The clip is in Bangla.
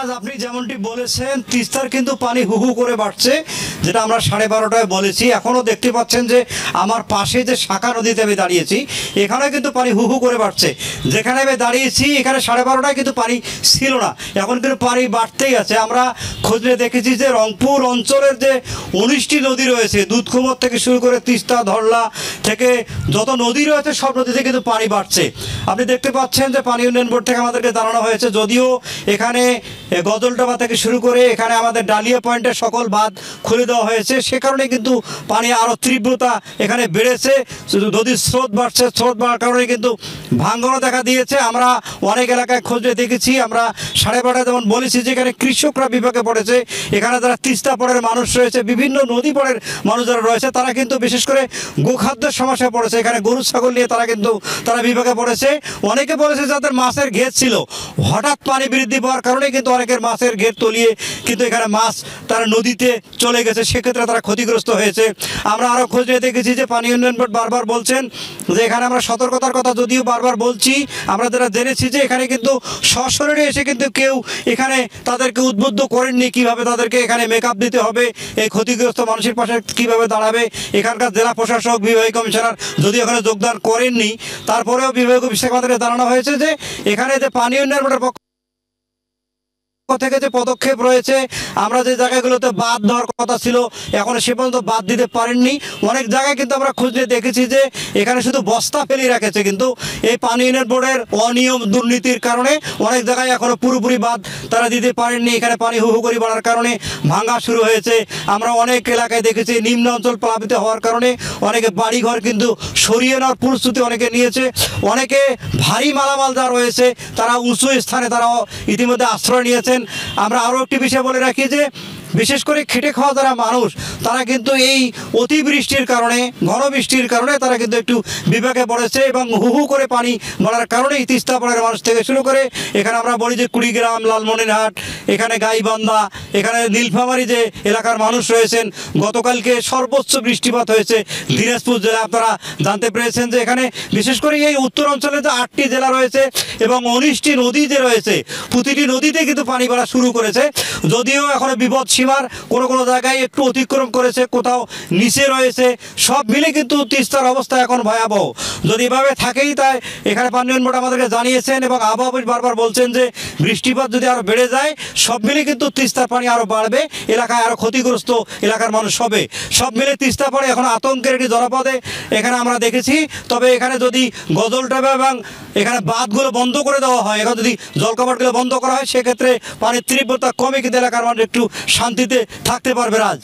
রাজ আপনি যেমনটি বলেছেন তিস্তার কিন্তু পানি হুহু করে বাড়ছে, যেটা আমরা 12:30টায় বলেছি। এখনও দেখতে পাচ্ছেন যে আমার পাশে যে শাখা নদীতে আমি দাঁড়িয়েছি এখানে কিন্তু পানি হুহু করে বাড়ছে। যেখানে আমি দাঁড়িয়েছি এখানে 12:30টায় কিন্তু পানি ছিল না, এখন কিন্তু পানি বাড়তেই আছে। আমরা খোঁজ নিয়ে দেখেছি যে রংপুর অঞ্চলের যে 19টি নদী রয়েছে, দুধকুমর থেকে শুরু করে তিস্তা, ধরলা থেকে যত নদী রয়েছে সব নদীতে কিন্তু পানি বাড়ছে। আপনি দেখতে পাচ্ছেন যে পানি উন্নয়ন বোর্ড থেকে আমাদেরকে জানানো হয়েছে, যদিও এখানে গজলডাবা থেকে শুরু করে এখানে আমাদের ডালিয়া পয়েন্টের সকল বাঁধ খুলে দেওয়া হয়েছে, সে কারণে কিন্তু পানি আরও তীব্রতা এখানে বেড়েছে। শুধু নদীর স্রোত বাড়ছে, স্রোত বাড়ার কারণে কিন্তু ভাঙনও দেখা দিয়েছে। আমরা অনেক এলাকায় খোঁজে দেখেছি, আমরা 12:30টায় যেমন বলেছি যে এখানে কৃষকরা বিপাকে পড়েছে, এখানে যারা তিস্তা পাড়ের মানুষ রয়েছে, বিভিন্ন নদী পাড়ের মানুষ যারা রয়েছে তারা কিন্তু বিশেষ করে গোখাদ্যের সমস্যায় পড়েছে। এখানে গরু ছাগল নিয়ে তারা বিপাকে পড়েছে। অনেকে বলেছে যাদের মাছের ঘের ছিল, হঠাৎ পানি বৃদ্ধি পাওয়ার কারণে কিন্তু অনেকের মাছের ঘের তলিয়ে কিন্তু এখানে মাছ তারা নদীতে চলে গেছে, সেক্ষেত্রে তারা ক্ষতিগ্রস্ত হয়েছে। আমরা আরও খোঁজ নিয়ে দেখেছি যে পানি উন্নয়ন বোর্ড বারবার বলছেন যে এখানে আমরা সতর্কতার কথা যদিও বারবার বলছি, আমরা যারা জেনেছি যে এখানে কিন্তু সশরীরে এসে কিন্তু কেউ এখানে তাদেরকে উদ্বুদ্ধ করেননি কীভাবে তাদেরকে এখানে মেকআপ দিতে হবে, এই ক্ষতিগ্রস্ত মানুষের পাশে কীভাবে দাঁড়াবে। এখানকার জেলা প্রশাসক, বিভাগীয় কমিশনার যদিও এখানে যোগদান করেননি, তারপরেও বিভাগীয় অফিস থেকে আমাদেরকে জানানো হয়েছে যে এখানে যে পানি উন্নয়ন বোর্ডের পক্ষ থেকে যে পদক্ষেপ রয়েছে, আমরা যে জায়গাগুলোতে বাদ দেওয়ার কথা ছিল এখন সে পর্যন্ত বাদ দিতে পারেননি। অনেক জায়গায় কিন্তু আমরা খুঁজে দেখেছি যে এখানে শুধু বস্তা ফেলে রেখেছে, কিন্তু এই পানি উন্নয়ন বোর্ডের অনিয়ম দুর্নীতির কারণে অনেক জায়গায় এখনও পুরোপুরি বাদ তারা দিতে পারেননি। এখানে পানি হুহু করে বাড়ার কারণে ভাঙা শুরু হয়েছে। আমরা অনেক এলাকায় দেখেছি নিম্ন অঞ্চল প্লাবিত হওয়ার কারণে অনেকে বাড়িঘর কিন্তু সরিয়ে নেওয়ার প্রস্তুতি অনেকে নিয়েছে। অনেকে ভারী মালামাল যা রয়েছে তারা উঁচু স্থানে তারা ইতিমধ্যে আশ্রয় নিয়েছেন। আমরা আরও একটি বিষয় বলে রাখি যে বিশেষ করে খেটে খাওয়া যারা মানুষ তারা কিন্তু এই অতিবৃষ্টির কারণে, ঘন বৃষ্টির কারণে তারা কিন্তু একটু বিপাকে পড়েছে এবং হুহু করে পানি বাড়ার কারণেই তিস্তা পাড়ের মানুষ থেকে শুরু করে এখানে আমরা বলি যে কুড়িগ্রাম, লালমনিরহাট, এখানে গাইবান্ধা, এখানে নীলফামারী যে এলাকার মানুষ রয়েছেন, গতকালকে সর্বোচ্চ বৃষ্টিপাত হয়েছে দিনাজপুর জেলায়। আপনারা জানতে পেরেছেন যে এখানে বিশেষ করে এই উত্তর অঞ্চলে যে 8টি জেলা রয়েছে এবং 19টি নদী যে রয়েছে, প্রতিটি নদীতে কিন্তু পানি বাড়া শুরু করেছে। যদিও এখনো বিপদ সীমার কোনো জায়গায় একটু অতিক্রম করেছে, কোথাও নিচে রয়েছে, সব মিলে কিন্তু তিস্তার অবস্থা এখন ভয়াবহ। যদি এভাবে থাকেই তাই এখানে পানি উন্নয়ন বোর্ড আমাদেরকে জানিয়েছেন এবং আবহাওয়া বারবার বলছেন যে বৃষ্টিপাত যদি আরও বেড়ে যায় সব মিলে কিন্তু তিস্তার পানি আরও বাড়বে, এলাকায় আরও ক্ষতিগ্রস্ত এলাকার মানুষ হবে। সব মিলে তিস্তা পাড়ে এখন আতঙ্কের একটি জনপদে এখানে আমরা দেখেছি। তবে এখানে যদি গজলডাবা এবং এখানে বাঁধগুলো বন্ধ করে দেওয়া হয়, এখানে যদি জলকাবাটগুলো বন্ধ করা হয় সেক্ষেত্রে পানির তীব্রতা কমে কিন্তু এলাকার মানুষ একটু শান্তিতে থাকতে পারবে। রাজ।